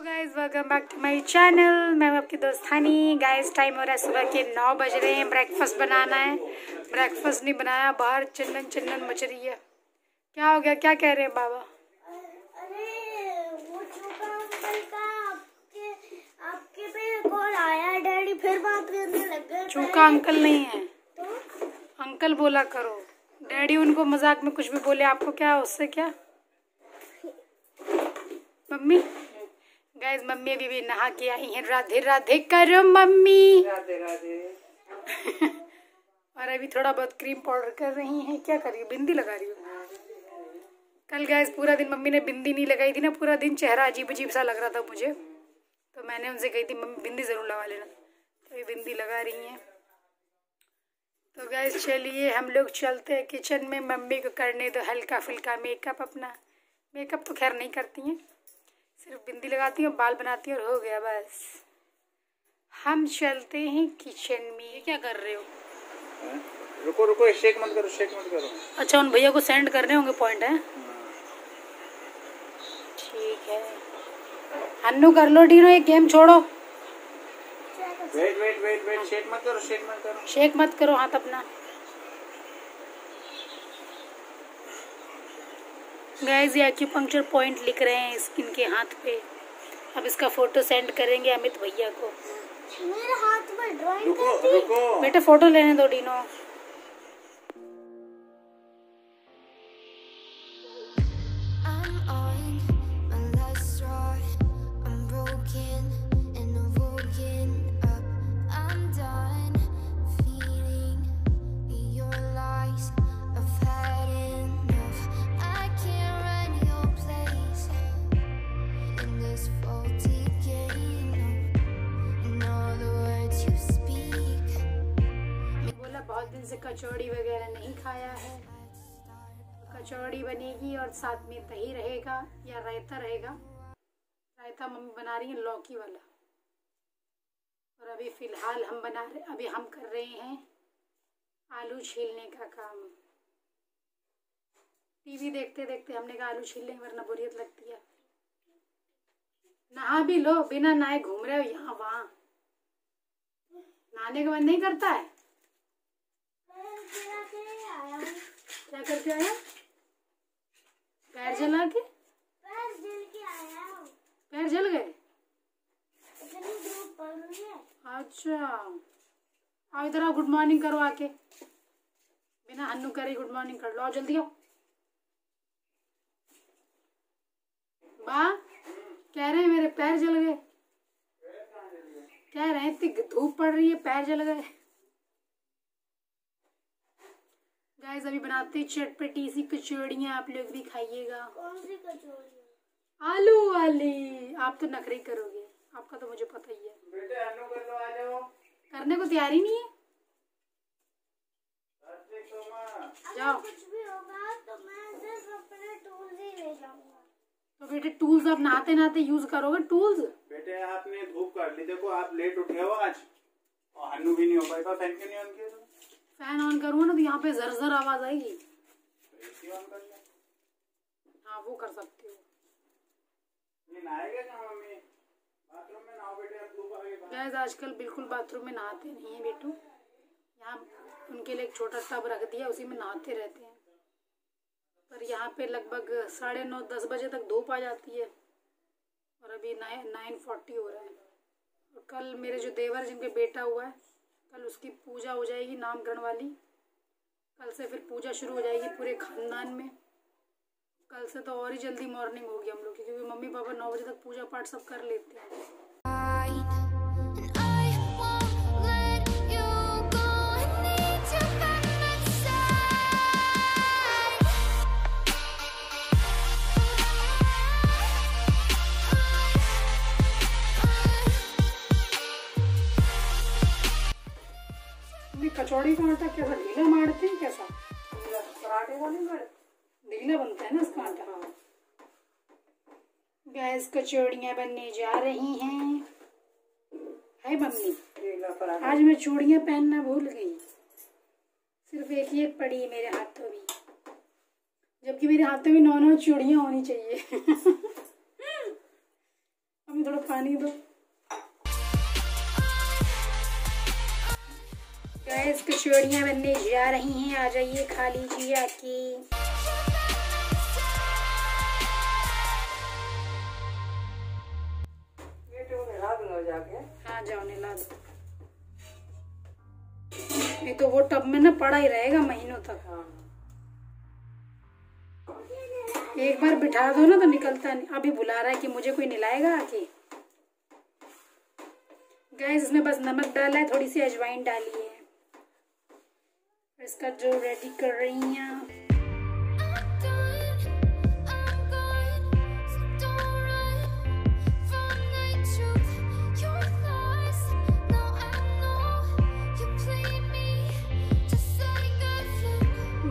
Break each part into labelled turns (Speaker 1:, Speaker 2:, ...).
Speaker 1: Hello guys, welcome back to my channel. मैं हूं आपकी दोस्त हनी। गाइस टाइम हो रहा है सुबह के 9 बज रहे हैं। ब्रेकफास्ट बनाना है। ब्रेकफास्ट नहीं बनाया, बाहर चंदन चंदन मच रही है। क्या हो गया, क्या कह रहे हैं बाबा?
Speaker 2: अरे वो चूका अंकल का आपके पे कॉल आया, डैडी फिर बात करने लग गए।
Speaker 1: चूका अंकल नहीं है
Speaker 2: तो
Speaker 1: अंकल बोला करो। डैडी उनको मजाक में कुछ भी बोले, आपको क्या उससे क्या? मम्मी गाइस, मम्मी अभी भी नहा के आई हैं। राधे राधे करो मम्मी।
Speaker 3: राधे राधे।
Speaker 1: और अभी थोड़ा बहुत क्रीम पाउडर कर रही हैं। क्या कर रही है? बिंदी लगा रही हूँ। कल गाइस पूरा दिन मम्मी ने बिंदी नहीं लगाई थी ना, पूरा दिन चेहरा अजीब अजीब सा लग रहा था मुझे, तो मैंने उनसे कही थी मम्मी बिंदी ज़रूर लगा लेना, तो ये बिंदी लगा रही हैं। तो गाइस चलिए हम लोग चलते हैं किचन में। मम्मी को करने दो हल्का फुल्का मेकअप। अपना मेकअप तो खैर नहीं करती हैं, सिर्फ बिंदी लगाती हैं, बाल बनाती हैं और हो गया बस। हम चलते हैं किचन में। ये क्या कर रहे हो?
Speaker 3: रुको रुको, शेक मत करो, शेक मत करो।
Speaker 1: अच्छा, उन भैया को सेंड करने होंगे पॉइंट है। ठीक है, अन्नू कर लो। डीनो एक गेम छोड़ो।
Speaker 3: Wait wait wait wait, shake मत करो, शेक मत करो,
Speaker 1: शेक मत करो हाथ अपना। गाइस ये एक्यूपंक्चर पॉइंट लिख रहे हैं इनके हाथ पे। अब इसका फोटो सेंड करेंगे अमित भैया को।
Speaker 2: मेरे हाथ में ड्राइंग
Speaker 3: रुको
Speaker 2: करती।
Speaker 3: रुको।
Speaker 1: बेटा फोटो लेने दो डीनो। बहुत दिन से कचौड़ी वगैरह नहीं खाया है, कचौड़ी बनेगी और साथ में दही रहेगा या रायता रहेगा। रायता मम्मी बना रही है लौकी वाला। और अभी फिलहाल अभी हम कर रहे हैं आलू छीलने का काम। टीवी देखते देखते हमने कहा आलू छील लेंगे वरना बोरियत लगती है। नहा भी लो, बिना नहाए घूम रहे हो यहाँ वहाँ। नहाने का मन नहीं करता है? क्या करके आया? पैर जला के?
Speaker 2: पैर जल के आया हूँ।
Speaker 1: पैर जल गए?
Speaker 2: इतनी धूप पड़ रही है।
Speaker 1: अच्छा, आओ इधर आओ, गुड मॉर्निंग करो आके। बिना हन्नू करे गुड मॉर्निंग कर लो। आओ जल्दी आओ। बा कह रहे हैं मेरे पैर जल गए। कह रहे हैं इतनी धूप पड़ रही है पैर जल गए। गाइस अभी बनाते हैं चटपटी सी कचौड़ियाँ, आप लोग भी खाइएगा।
Speaker 2: कौन सी कचौड़ी?
Speaker 1: आलू वाली। आप तो नखरे करोगे, आपका तो मुझे पता ही है।
Speaker 3: बेटे अन्नू कर लो, आ जाओ।
Speaker 1: करने को तैयारी नहीं है। जाओ।
Speaker 2: अगर कुछ भी होगा तो मैं सिर्फ अपने टूल्स ही ले जाऊंगा।
Speaker 1: तो बेटे टूल्स आप नहाते नहाते यूज करोगे टूल्स?
Speaker 3: बेटे आपने धूप कर ली, देखो आप लेट उठे हो आज और अन्नू भी नहीं हो पाएगा। फैन क्यों नहीं ऑन किया?
Speaker 1: फैन ऑन करूँगा ना तो यहाँ पे जर आवाज आएगी। हाँ वो कर सकते हो।
Speaker 3: ये नहाएगा क्या मम्मी? बाथरूम में नहाओ बेटे, अब धूप आ गई।
Speaker 1: गाइस आजकल बिल्कुल बाथरूम में नहाते नहीं है बेटू। यहाँ उनके लिए एक छोटा टब रख दिया, उसी में नहाते रहते हैं। पर यहाँ पे लगभग 9:30 10 बजे तक धूप आ जाती है और अभी 9:40 हो रहा है। और कल मेरे जो देवर जिनके बेटा हुआ है, कल उसकी पूजा हो जाएगी, नामकरण वाली। कल से फिर पूजा शुरू हो जाएगी पूरे खानदान में। कल से तो और ही जल्दी मॉर्निंग होगी हम लोग की, क्योंकि मम्मी पापा 9 बजे तक पूजा पाठ सब कर लेते हैं। कचौड़ी का आटा कैसा ढीला मारते हैं? कैसा पराठे का नहीं ढीला बनता है ना इसका आटा। गैस कचौड़ियाँ बनने जा रही हैं। हाय मम्मी, आज मैं चूड़ियाँ पहनना भूल गई। सिर्फ एक ही एक पड़ी है मेरे हाथों में, जबकि मेरे हाथों में 9 चूड़ियाँ होनी चाहिए। हमें थोड़ा पानी दो। गैस कचौड़ियाँ बनने जा रही हैं, आ जाइए खा लीजिए आके। हाँ जाओ ला दो, नहीं तो वो टब में ना पड़ा ही रहेगा महीनों तक। एक बार बिठा दो ना तो निकलता नहीं। अभी बुला रहा है कि मुझे कोई निलाएगा आके। गैस इसमें बस नमक डाला है, थोड़ी सी अजवाइन डाली है। इसका जो रेडी कर रही हैं।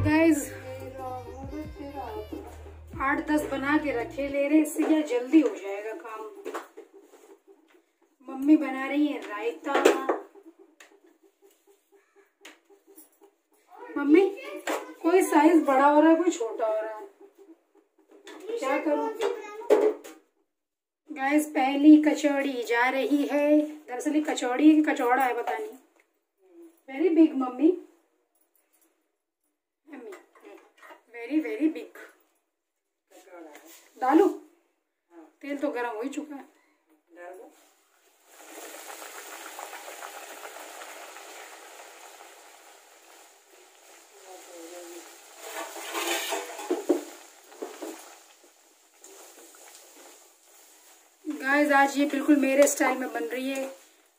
Speaker 1: गाइस 8-10 बना के रखे ले रहे, इससे क्या जल्दी हो जाएगा काम। मम्मी बना रही है रायता। मम्मी कोई साइज बड़ा हो रहा है, कोई छोटा हो रहा है, क्या करूं। गाइस पहली कचौड़ी जा रही है। दरअसल ये कचौड़ी है कि कचौड़ा है पता नहीं। Very big mummy, very very big. डालू? तेल तो गर्म हो ही चुका है। गाइस आज ये बिल्कुल मेरे स्टाइल में बन रही है,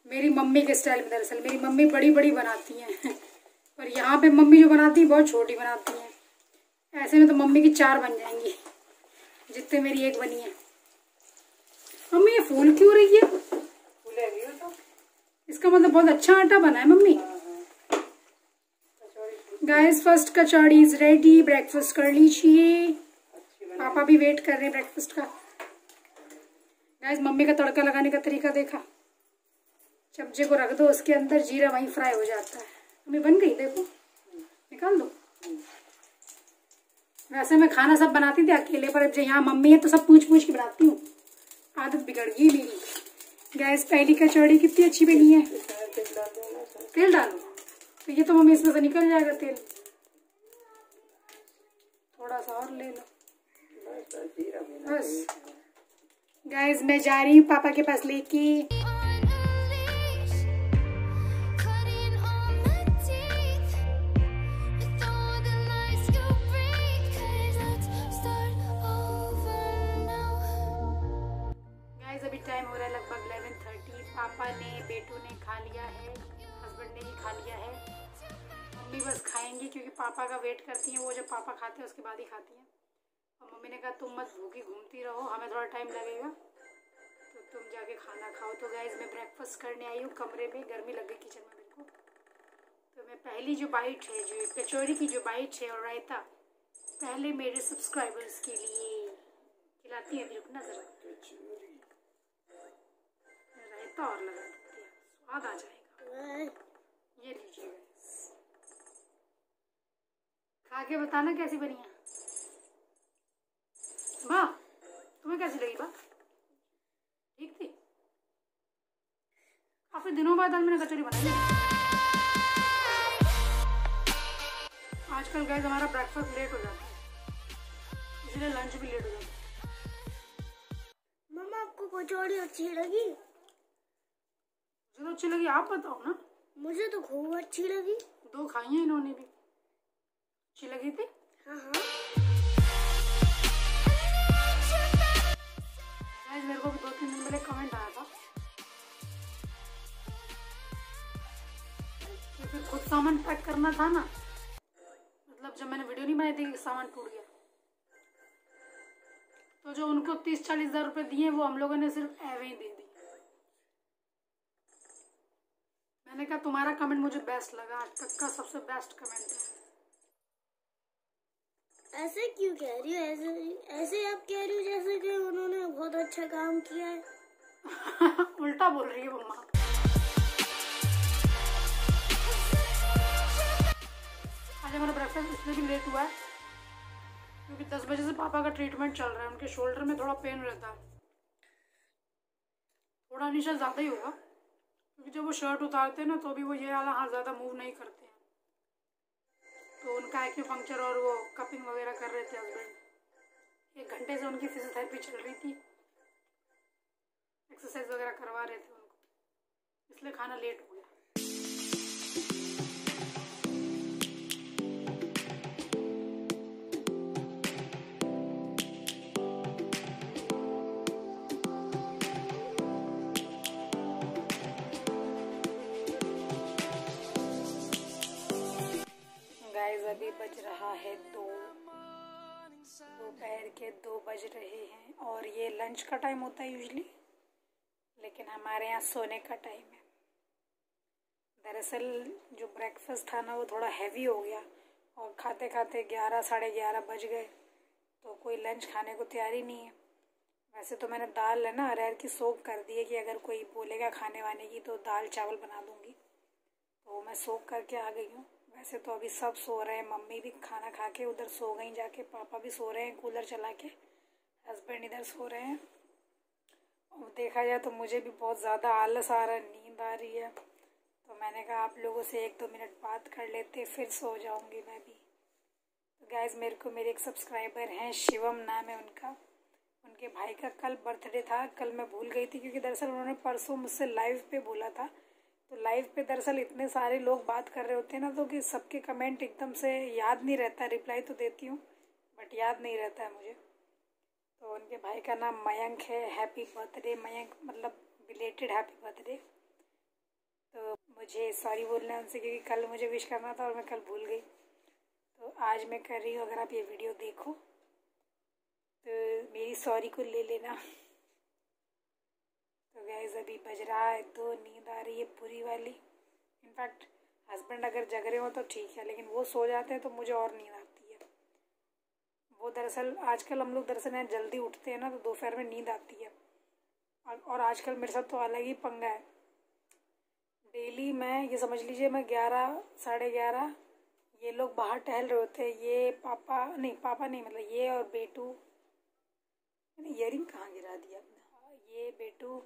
Speaker 1: मेरी मम्मी के स्टाइल में। दरअसल मेरी मम्मी बड़ी बड़ी बनाती हैं और यहाँ पे मम्मी जो बनाती है बहुत छोटी बनाती हैं। ऐसे में तो मम्मी की 4 बन जाएंगी जितने मेरी एक बनी है। मम्मी ये फूल क्यों रही है? इसका मतलब बहुत अच्छा आटा बना है mummy. Guys first kachori is ready. Breakfast कर लीजिए, पापा भी वेट कर रहे हैं ब्रेकफास्ट का। गाइस मम्मी का तड़का लगाने का तरीका देखा? सब्जी को रख दो, उसके अंदर जीरा वहीं फ्राई हो जाता है। मम्मी बन गई, देखो निकाल दो। वैसे मैं खाना सब बनाती थी अकेले, पर अब यहाँ मम्मी है तो सब पूछ पूछ के बनाती हूँ। आदत बिगड़ गई मेरी। गैस पहली कचौड़ी कितनी अच्छी बनी है। तेल डालो तो ये तो मम्मी इसमें से निकल जाएगा तेल। थोड़ा सा और ले लो बस। गाइस मैं जा रही हूँ पापा के पास लेके। अभी टाइम हो रहा है लगभग 11:30। पापा ने, बेटू ने खा लिया है, हस्बैंड ने भी खा लिया है। मम्मी बस खाएंगी क्योंकि पापा का वेट करती हैं। वो जब पापा खाते हैं उसके बाद ही खाती हैं। और मम्मी ने कहा तुम मत भूखी घूमती रहो, हमें थोड़ा टाइम लगेगा तो तुम जाके खाना खाओ। तो गाइस मैं ब्रेकफास्ट करने आई हूँ कमरे में। गर्मी लग गई किचन में मेरे को। तो मैं पहली जो बाइट है, जो कचौड़ी की जो बाइट है और रायता, पहले मेरे सब्सक्राइबर्स के लिए खिलाती है। रुकना जरा, रायता और लगा देती है, स्वाद आ जाएगा। ये लीजिए खा के बताना कैसी बनी है। वाह, तुम्हें कैसी लगी? बा ठीक थी। काफी दिनों बाद आज मैंने कचौड़ी बनाई। आजकल गाइस हमारा ब्रेकफास्ट लेट हो जाता है, इसलिए लंच भी लेट हो जाता है।
Speaker 2: मम्मा आपको कचौड़ी अच्छी लगी?
Speaker 1: मुझे तो अच्छी लगी, आप बताओ ना।
Speaker 2: मुझे तो खूब अच्छी लगी।
Speaker 1: 2 खाई हैं इन्होंने भी। अच्छी लगी थी?
Speaker 2: हाँ हाँ।
Speaker 1: मेरे को भी 2-3 दिन पहले कमेंट आया था कि फिर खुद सामान पैक करना था ना। मतलब जब मैंने वीडियो नहीं बनाई थी कि सामान टूट गया, तो जो उनको 30-40 हज़ार रुपये दिए वो हम लोगों ने सिर्फ एवे ही दे दी। मैंने कहा तुम्हारा कमेंट मुझे बेस्ट लगा, आज तक का सबसे बेस्ट कमेंट है।
Speaker 2: ऐसे क्यों कह रही हो? ऐसे आप कह रही हो जैसे कि उन्होंने बहुत अच्छा काम किया है।
Speaker 1: उल्टा बोल रही है मम्मा। आज हमारा ब्रेकफास्ट इसलिए भी लेट हुआ है क्योंकि 10 बजे से पापा का ट्रीटमेंट चल रहा है। उनके शोल्डर में थोड़ा पेन रहता है। थोड़ा निशा ज़्यादा ही होगा, क्योंकि जब वो शर्ट उतारते हैं ना तो भी वो ये वाला हाथ ज़्यादा मूव नहीं करते हैं। तो उनका एक्यूपंक्चर और वो कपिंग वगैरह कर रहे थे हस्बैंड। 1 घंटे से उनकी फिजियोथेरेपी चल रही थी, एक्सरसाइज वगैरह करवा रहे थे उनको, इसलिए खाना लेट हो गया। गाइस अभी बज रहा है 2, दोपहर के 2 बज रहे हैं और ये लंच का टाइम होता है यूजुअली, लेकिन हमारे यहाँ सोने का टाइम है। दरअसल जो ब्रेकफास्ट था ना वो थोड़ा हैवी हो गया और खाते खाते 11 साढ़े 11 बज गए, तो कोई लंच खाने को तैयार ही नहीं है। वैसे तो मैंने दाल है ना अरहर की सोख कर दी है कि अगर कोई बोलेगा खाने वाने की तो दाल चावल बना दूँगी, तो मैं सोख करके आ गई हूँ। वैसे तो अभी सब सो रहे हैं, मम्मी भी खाना खा के उधर सो गई जाके, पापा भी सो रहे हैं कूलर चला के, हस्बैंड इधर सो रहे हैं। और देखा जाए तो मुझे भी बहुत ज़्यादा आलस आ रहा है, नींद आ रही है, तो मैंने कहा आप लोगों से 1-2 मिनट बात कर लेते, फिर सो जाऊंगी मैं भी। तो गाइज मेरे एक सब्सक्राइबर हैं, शिवम नाम है उनका, उनके भाई का कल बर्थडे था। कल मैं भूल गई थी क्योंकि दरअसल उन्होंने परसों मुझसे लाइव पे बोला था, तो लाइव पे दरअसल इतने सारे लोग बात कर रहे होते हैं ना, तो कि सबके कमेंट एकदम से याद नहीं रहता। रिप्लाई तो देती हूँ बट याद नहीं रहता है मुझे। तो उनके भाई का नाम मयंक है। हैप्पी बर्थडे मयंक, मतलब बिलेटेड हैप्पी बर्थडे। तो मुझे सॉरी बोलना है उनसे, क्योंकि कल मुझे विश करना था और मैं कल भूल गई, तो आज मैं कर रही हूँ। अगर आप ये वीडियो देखो तो मेरी सॉरी को ले लेना। तो गाइस अभी बज रहा है तो नींद आ रही है पूरी वाली। इनफैक्ट हस्बैंड अगर जग रहे हो तो ठीक है, लेकिन वो सो जाते हैं तो मुझे और नींद आती है। वो दरअसल आजकल हम लोग दरअसल यहाँ जल्दी उठते हैं ना, तो दोपहर में नींद आती है। और आजकल मेरे साथ तो अलग ही पंगा है। डेली मैं ये समझ लीजिए, मैं 11 साढ़े 11 ये लोग बाहर टहल रहे होते हैं, ये पापा नहीं मतलब ये और बेटू, मैंने ईयरिंग कहाँ गिरा दिया अपना, ये बेटू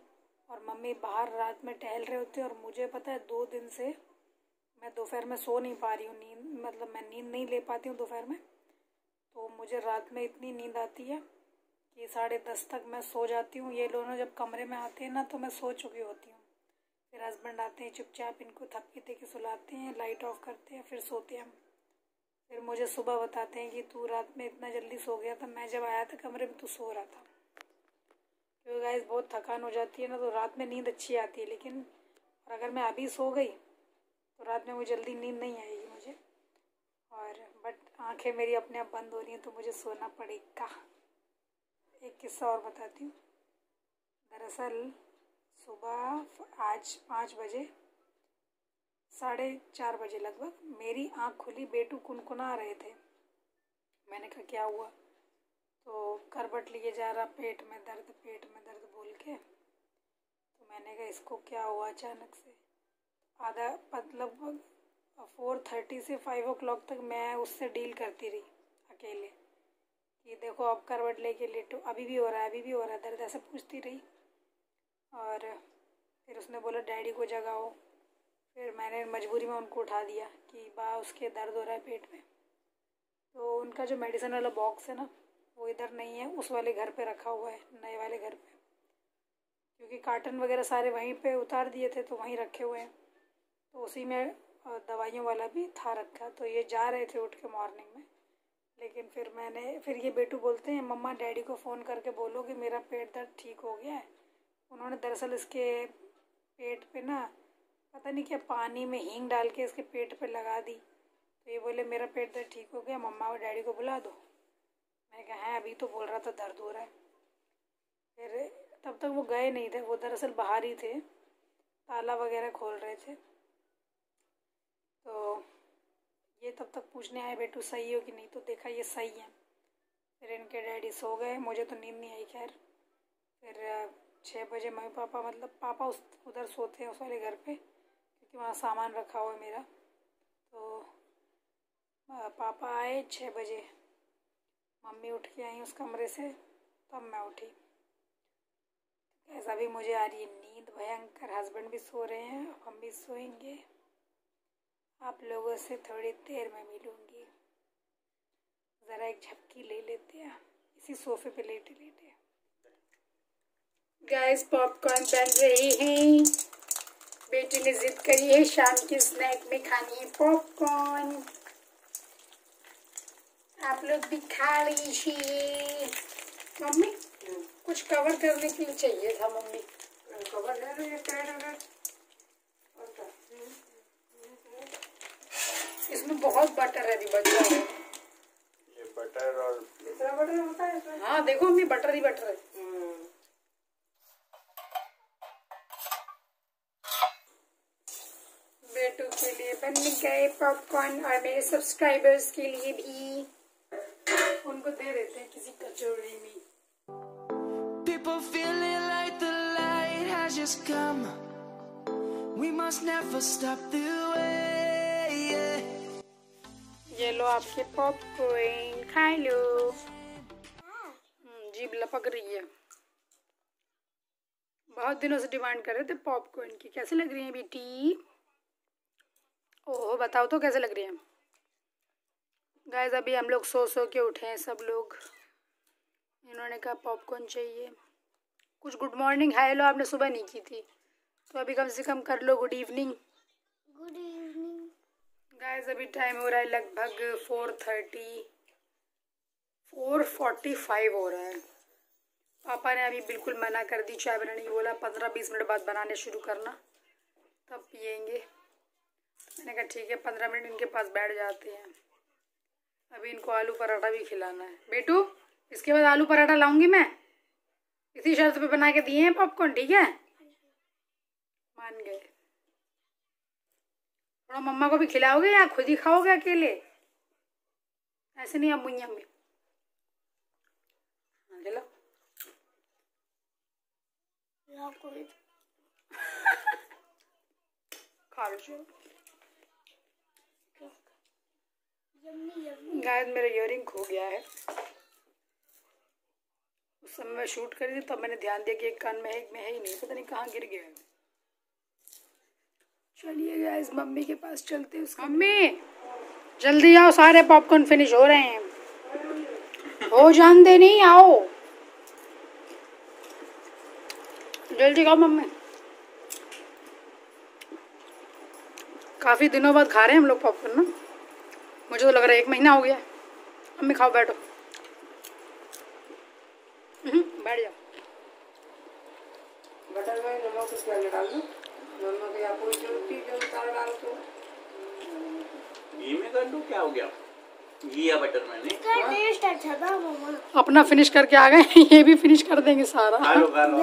Speaker 1: और मम्मी बाहर रात में टहल रहे होते हैं। और मुझे पता है 2 दिन से मैं दोपहर में सो नहीं पा रही हूँ, नींद मतलब मैं नींद नहीं ले पाती हूँ दोपहर में। तो मुझे रात में इतनी नींद आती है कि 10:30 तक मैं सो जाती हूँ। ये दोनों जब कमरे में आते हैं ना तो मैं सो चुकी होती हूँ। फिर हस्बैंड आते हैं, चुपचाप इनको थपकी दे के सुलाते हैं, लाइट ऑफ करते हैं, फिर सोते हैं हम। फिर मुझे सुबह बताते हैं कि तू रात में इतना जल्दी सो गया था, मैं जब आया था कमरे में तू सो रहा था। क्योंकि गाइस बहुत थकान हो जाती है ना, तो रात में नींद अच्छी आती है, लेकिन और अगर मैं अभी सो गई तो रात में मुझे जल्दी नींद नहीं आएगी मुझे। और बट आंखें मेरी अपने आप बंद हो रही हैं तो मुझे सोना पड़ेगा। एक किस्सा और बताती हूँ। दरअसल सुबह आज 5 बजे 4:30 बजे लगभग मेरी आँख खुली, बेटू कुनकुना रहे थे। मैंने कहा क्या हुआ, तो करवट लिए जा रहा, पेट में दर्द बोल के। तो मैंने कहा इसको क्या हुआ अचानक से। आधा लगभग 4:30 से 5 o'clock तक मैं उससे डील करती रही अकेले कि देखो अब करवट लेके लेटो, अभी भी हो रहा है दर्द, ऐसे पूछती रही। और फिर उसने बोला डैडी को जगाओ। फिर मैंने मजबूरी में उनको उठा दिया कि बा उसके दर्द हो रहा है पेट में। तो उनका जो मेडिसिन वाला बॉक्स है ना वो इधर नहीं है, उस वाले घर पे रखा हुआ है, नए वाले घर पे, क्योंकि कार्टन वगैरह सारे वहीं पे उतार दिए थे तो वहीं रखे हुए हैं। तो उसी में दवाइयों वाला भी था रखा। तो ये जा रहे थे उठ के मॉर्निंग में, लेकिन फिर ये बेटू बोलते हैं मम्मा डैडी को फ़ोन करके बोलो कि मेरा पेट दर्द ठीक हो गया है। उन्होंने दरअसल इसके पेट पे ना पता नहीं क्या पानी में हींग डाल के इसके पेट पे लगा दी। तो ये बोले मेरा पेट दर्द ठीक हो गया, मम्मा और डैडी को बुला दो। मैंने कहा है अभी तो बोल रहा था दर्द हो रहा है। फिर तब तक वो गए नहीं थे, वो दरअसल बाहर ही थे, ताला वगैरह खोल रहे थे। तो ये तब तक पूछने आए बेटू सही हो कि नहीं, तो देखा ये सही है। फिर इनके डैडी सो गए, मुझे तो नींद नहीं आई खैर। फिर 6 बजे मम्मी पापा, मतलब पापा उधर सोते हैं उस वाले घर पे, क्योंकि वहाँ सामान रखा हुआ है मेरा। तो पापा आए 6 बजे, मम्मी उठ के आई उस कमरे से, तब मैं उठी। ऐसा भी मुझे आ रही है नींद भयंकर। हस्बैंड भी सो रहे हैं, हम भी सोएंगे। आप लोगों से थोड़ी देर में मिलूंगी। ज़रा एक झपकी ले लेते हैं इसी सोफे पे लेटे लेटे। गाइस पॉपकॉर्न बन रही हैं। बेटी ने जिद करी है शाम के स्नैक में खानी है पॉपकॉर्न। आप लोग भी खा लीजिए। मम्मी कुछ कवर करने के लिए चाहिए था मम्मी। कवर ले लो, ये इसमें बहुत बटर है, बच रहा है
Speaker 3: ये बटर। और
Speaker 1: इतना बटर होता है इसमें? हाँ देखो मम्मी, बटर ही बटर है। बेटू के लिए बन गए पॉपकॉर्न और मेरे सब्सक्राइबर्स के लिए भी। उनको दे देते हैं किसी कचौड़ी में।
Speaker 4: People feeling like the light has just come. We must never stop the way.
Speaker 1: ये लो आपके पॉपकॉर्न, खा लो। जीभ लपक रही है। बहुत दिनों से डिमांड कर रहे थे पॉपकॉर्न की। कैसे लग रही है बेटी? ओह बताओ तो कैसे लग रही है। गाइस अभी हम लोग सो के उठे हैं सब लोग। इन्होंने कहा पॉपकॉर्न चाहिए। कुछ गुड मॉर्निंग हाय लो आपने सुबह नहीं की थी, तो अभी कम से कम कर लो good evening.
Speaker 2: Good evening
Speaker 1: guys अभी टाइम हो रहा है लगभग 4:45 हो रहा है। पापा ने अभी बिल्कुल मना कर दी चाय बनाने की। बोला 15-20 मिनट बाद बनाने शुरू करना, तब पियेंगे। मैंने कहा ठीक है, 15 मिनट इनके पास बैठ जाते हैं। अभी इनको आलू पराठा भी खिलाना है। बेटू इसके बाद आलू पराठा लाऊंगी मैं, इसी शर्त पे बना के दिए हैं पॉपकॉर्न, ठीक है? मान गए। थोड़ा मम्मा को भी खिलाओगे या खुद ही खाओगे अकेले? ऐसे नहीं अम्मी अम्मी। चलो खा लो। गाइस मेरा इयररिंग खो गया है। उस समय मैं शूट करी थी तब मैंने ध्यान दिया कि एक कान में है, एक में है ही नहीं, पता नहीं कहाँ गिर गया है। चलिए गाइस मम्मी के पास चलते हैं। मम्मी जल्दी आओ, सारे पॉपकॉर्न फिनिश हो रहे हैं। हो जान दे, नहीं आओ जल्दी खाओ मम्मी। काफी दिनों बाद खा रहे हैं हम लोग पॉपकॉर्न ना। मुझे तो लग रहा है 1 महीना हो गया। मम्मी खाओ, बैठो। बैठ जाओ। बटर में नमक कुछ डाल दो। नमक या कोई जो सारा डाल दो।
Speaker 3: घी में कर दूं? क्या हो गया? घी या बटर में? नहीं
Speaker 2: इसका टेस्ट अच्छा था मम्मा।
Speaker 1: अपना फिनिश करके आ गए। ये भी फिनिश कर देंगे सारा।
Speaker 3: खा लो खा लो।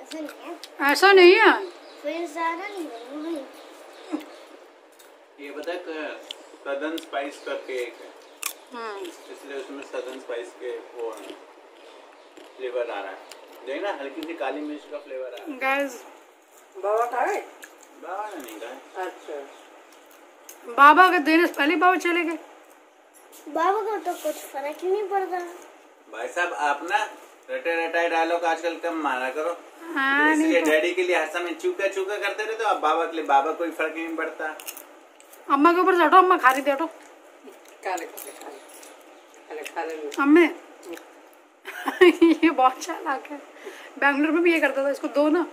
Speaker 2: ऐसा नहीं है,
Speaker 1: ऐसा नहीं है।
Speaker 2: फिर ज़्यादा नहीं है।
Speaker 3: ये पता है सदर्न स्पाइस करके एक है, इसलिए उसमें सदर्न स्पाइस के वो फ्लेवर आ रहा है। देखना हल्की सी काली मिर्च का फ्लेवर आ रहा है।
Speaker 1: गाइस
Speaker 5: बाबा खाए?
Speaker 3: बाबा ने नहीं खाया।
Speaker 5: अच्छा,
Speaker 1: बाबा के देने से पहले बाबा चले गए।
Speaker 2: बाबा को तो कुछ फर्क ही नहीं पड़ता।
Speaker 3: भाई साहब आप ना रटे रटाए डायलॉग आजकल कम मारा करो।
Speaker 1: हाँ,
Speaker 3: इसलिए
Speaker 1: नहीं तो।
Speaker 3: डैडी के लिए हर समय चूका चूका करते रहते हो, अब बाबा के लिए बाबा कोई फर्क नहीं पड़ता।
Speaker 1: अम्मा के ऊपर से हटो, अम्मा खा रही थी, हटो।
Speaker 5: खा ले
Speaker 1: अम्मे ये बहुत चालाक है। बैंगलोर में भी ये करता था। इसको दो ना,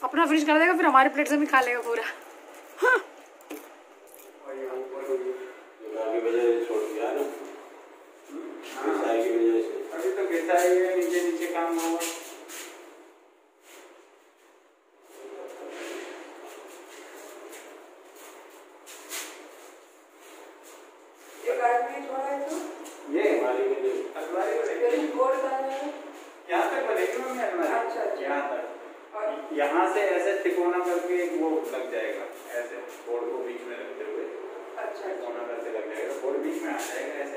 Speaker 1: अपना फिनिश कर देगा, फिर हमारे प्लेट से भी खा लेगा पूरा। हाँ।
Speaker 3: अभी तो गिरता ही है, नीचे नीचे काम होगा। ये अलमारी यहाँ तक बनेगी मम्मी अलमारी। अच्छा यहाँ तक, यहाँ से ऐसे तिकोना करके एक वो लग जाएगा, ऐसे बोर्ड को बीच में रखते हुए। अच्छा तिकोना करके लग जाएगा, बोर्ड बीच में आ जाएगा ऐसे।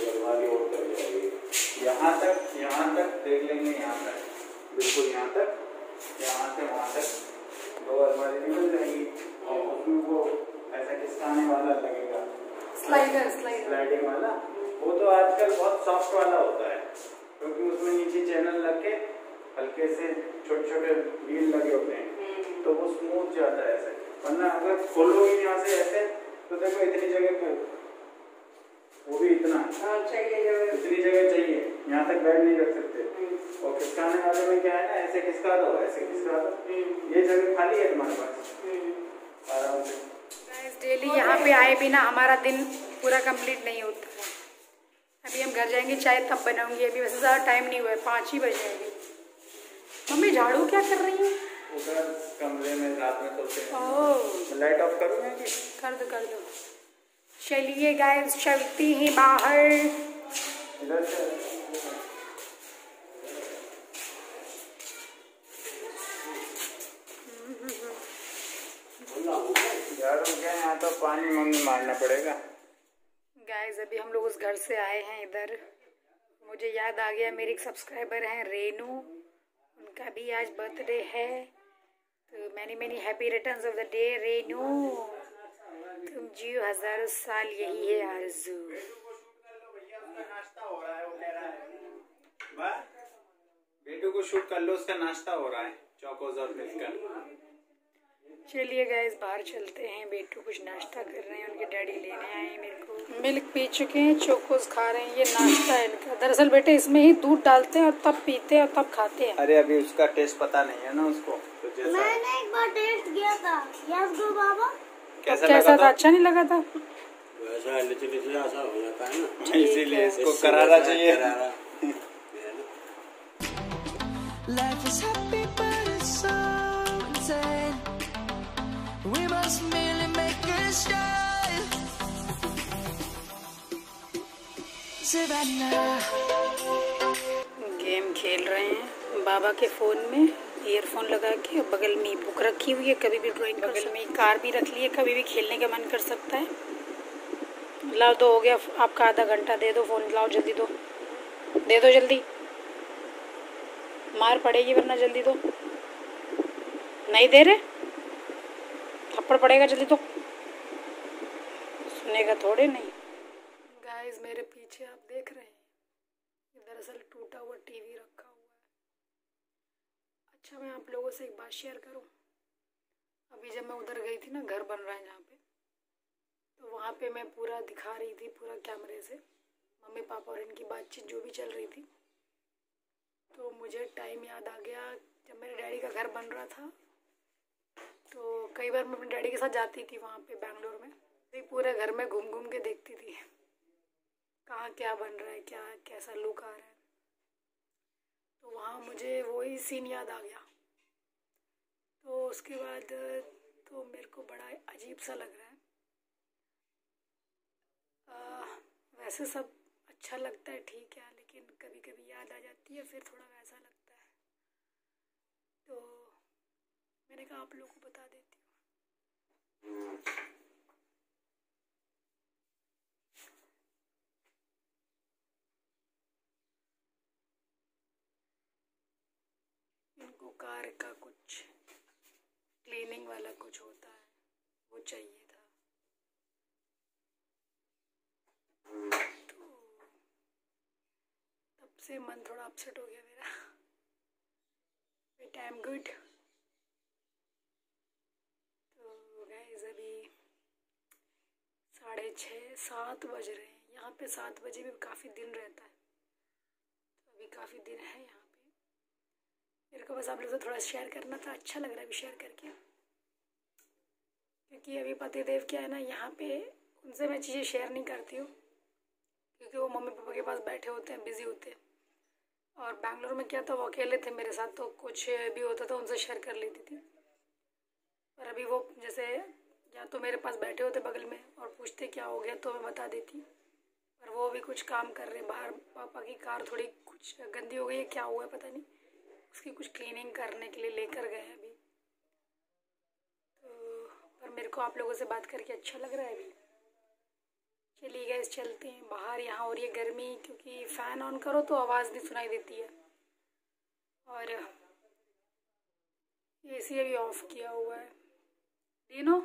Speaker 3: अलमारी और कर जाएगी यहाँ तक देख लेंगे, यहाँ तक बिल्कुल यहाँ तक, यहाँ से वहाँ तक 2 अलमारी निकल जाएगी। और उसमें वो ऐसा खिसकाने वाला लगेगा, स्लाइडिंग वाला, वो तो आजकल बहुत सॉफ्ट वाला होता है, क्योंकि उसमें नीचे चैनल लग के हल्के से छोटे छोटे व्हील लगे होते हैं, तो वो स्मूथ जाता है ऐसे। वरना अगर खोलोगे यहाँ से ऐसे तो देखो इतनी जगह पे, वो भी इतना चाहिए, इतनी जगह चाहिए, यहाँ तक बैठ नहीं रख सकते। और खिसकाने वाले में क्या है ना, ऐसे खिसका दो, ऐसे खिसका दो, ये जगह खाली है तुम्हारे पास आराम से।
Speaker 1: गाइस डेली यहाँ पे आए बिना हमारा दिन पूरा कंप्लीट नहीं होता है। अभी हम घर जाएंगे, चाय तब बनाऊंगी, अभी वैसे ज़्यादा टाइम नहीं हुआ है, 5 ही बज जाएंगे। मम्मी झाड़ू क्या कर रही है?
Speaker 3: उधर कमरे में रात में सोते हैं।
Speaker 1: ओह
Speaker 3: लाइट ऑफ करूँगा कि
Speaker 1: कर दो। चलिए गाइस चलती हैं बाहर।
Speaker 3: इधर से यार क्या, यहाँ तो पानी मम्मी मारना पड़ेगा।
Speaker 1: गाइस अभी हम लोग उस घर से आए हैं इधर, मुझे याद आ गया मेरी एक सब्सक्राइबर हैं रेनू, उनका भी आज बर्थडे है, तो many happy returns of the day Renu, तुम जियो हजारों साल, यही है आरज़ू।
Speaker 3: बेटू को शूट कर लो, उसका नाश्ता हो रहा है चौकोज और मिलकर।
Speaker 1: चलिए गाइस बाहर चलते हैं, बेटू कुछ नाश्ता कर रहे हैं, उनके डैडी लेने आए हैं मेरे को। मिल्क पी चुके हैं, चोकोस खा रहे हैं, ये नाश्ता है इनका। दरअसल बेटे इसमें ही दूध डालते हैं और तब पीते हैं और तब खाते हैं।
Speaker 3: अरे अभी उसका टेस्ट पता नहीं है ना उसको, तो जैसा
Speaker 2: मैंने एक बार टेस्ट किया था। यस गो बाबा,
Speaker 1: कैसा था? अच्छा नहीं लगा था?
Speaker 6: वैसा ऐसा हो जाता है ना,
Speaker 3: इसीलिए इसको करारा चाहिए।
Speaker 4: Life is happy but it's so insane. We must merely make a start. Savannah.
Speaker 1: Game खेल रहे हैं बाबा के फ़ोन में ईयरफोन लगा के, और बगल में बुक रखी हुई है, कभी भी ड्राइंग, बगल में कार भी रख ली है, कभी भी खेलने का मन कर सकता है। लाओ दो, हो गया आपका आधा घंटा, दे दो फ़ोन, लाओ जल्दी दो, दे दो जल्दी, मार पड़ेगी वरना, जल्दी दो। नहीं दे रहे, थप्पड़ पड़ेगा, जल्दी दो, सुनेगा थोड़े नहीं। गाइस मेरे पीछे आप देख रहे हैं, दरअसल टूटा हुआ टीवी रखा हुआ है। अच्छा मैं आप लोगों से एक बात शेयर करूं, अभी जब मैं उधर गई थी ना, घर बन रहा है जहाँ पे, तो वहाँ पे मैं पूरा दिखा रही थी, पूरा कैमरे से मम्मी पापा और इनकी बातचीत जो भी चल रही थी, तो मुझे टाइम याद आ गया जब मेरे डैडी का घर बन रहा था। तो कई बार मैं अपने डैडी के साथ जाती थी वहाँ पे बैंगलोर में, तो पूरे घर में घूम घूम के देखती थी कहाँ क्या बन रहा है, क्या कैसा लुक आ रहा है। तो वहाँ मुझे वही सीन याद आ गया, तो उसके बाद तो मेरे को बड़ा अजीब सा लग रहा है। वैसे सब अच्छा लगता है, ठीक है, लेकिन कभी कभी याद आ जाती है, फिर थोड़ा वैसा लगता है, तो मैंने कहा आप लोगों को बता देती हूँ। इनको कार का कुछ क्लीनिंग वाला कुछ होता है, वो चाहिए था, तो तब से मन थोड़ा अपसेट हो गया मेरा। But I am good. तो गाइस अभी 6:30-7 बज रहे हैं, यहाँ पे 7 बजे भी काफ़ी दिन रहता है, तो अभी काफ़ी दिन है यहाँ पे। मेरे को बस आप लोगों से थोड़ा शेयर करना था, अच्छा लग रहा है अभी शेयर करके, क्योंकि अभी पतिदेव क्या है ना, यहाँ पे उनसे मैं चीज़ें शेयर नहीं करती हूँ, क्योंकि वो मम्मी पापा के पास बैठे होते हैं, बिज़ी होते हैं। और बैंगलोर में क्या था, वो अकेले थे मेरे साथ, तो कुछ भी होता था उनसे शेयर कर लेती थी। पर अभी वो जैसे या तो मेरे पास बैठे होते बगल में और पूछते क्या हो गया, तो मैं बता देती, पर वो भी कुछ काम कर रहे बाहर। पापा की कार थोड़ी कुछ गंदी हो गई है, क्या हुआ है पता नहीं, उसकी कुछ क्लीनिंग करने के लिए लेकर गए हैं अभी। तो पर मेरे को आप लोगों से बात करके अच्छा लग रहा है अभी। चलिए गैस चलते हैं बाहर, यहाँ हो रही है गर्मी, क्योंकि फ़ैन ऑन करो तो आवाज़ नहीं सुनाई देती है, और एसी अभी ऑफ किया हुआ है। दीनो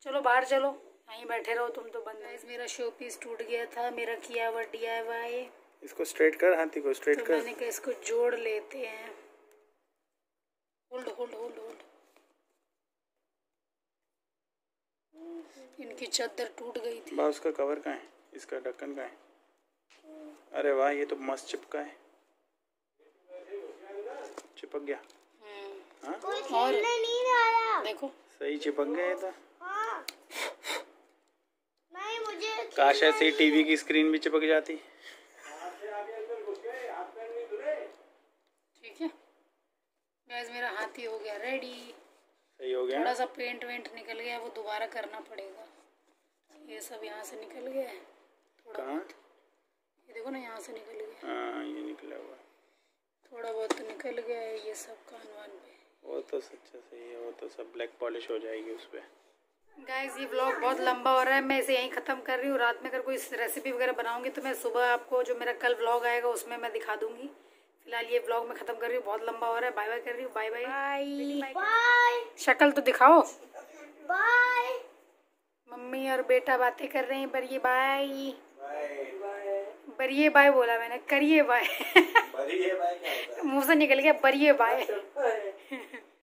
Speaker 1: चलो बाहर चलो, यहीं बैठे रहो तुम तो बंद। गाइस मेरा शो पीस टूट गया था, मेरा किया हुआ DIY।
Speaker 3: इसको स्ट्रेट कर, हाथी को स्ट्रेट
Speaker 1: तो
Speaker 3: कर।
Speaker 1: मैंने कहा इसको जोड़ लेते हैं। Hold hold hold hold. इनकी चादर टूट गई थी।
Speaker 3: बा उसका कवर कहाँ है, इसका ढक्कन कहाँ है? अरे वाह, ये तो मस्त चिपका है, चिपक गया। हाँ
Speaker 2: कोई खेलने नहीं आया।
Speaker 1: देखो
Speaker 3: सही चिपक गया ये तो।
Speaker 2: हाँ नहीं, मुझे
Speaker 3: काश ऐसे टीवी की स्क्रीन भी चिपक जाती।
Speaker 1: ठीक है गाइस, मेरा हाथी हो गया रेडी।
Speaker 3: सही हो गया।
Speaker 1: थोड़ा सा पेंट वेंट निकल गया, वो दोबारा करना पड़ेगा। ये सब यहाँ से निकल गया है थोड़ा
Speaker 3: कहाँ?
Speaker 1: बहुत। ये देखो ना, यहाँ से निकल गया।
Speaker 3: हाँ ये निकला हुआ है।
Speaker 1: थोड़ा बहुत तो निकल गया है ये सब कान वान पे।
Speaker 3: वो तो सच्चा सही है, वो तो सब ब्लैक पॉलिश हो जाएगी उस पर।
Speaker 1: गाइस ये व्लॉग बहुत लंबा हो रहा है, मैं इसे यहीं ख़त्म कर रही हूँ। रात में अगर कोई रेसिपी वगैरह बनाऊंगी तो मैं सुबह आपको जो मेरा कल व्लॉग आएगा उसमें मैं दिखा दूंगी। फिलहाल ये व्लॉग मैं ख़त्म कर रही हूँ, बहुत लंबा हो रहा है। बाय बाय कर रही हूँ। बाय बाय
Speaker 2: बाय
Speaker 1: शक्ल तो दिखाओ।
Speaker 2: बाय।
Speaker 1: मम्मी और बेटा बातें कर रहे हैं। बरिए बाय। बरिए बाय बोला मैंने, करिए बाय। मुंह से निकल गया बरिए बाय।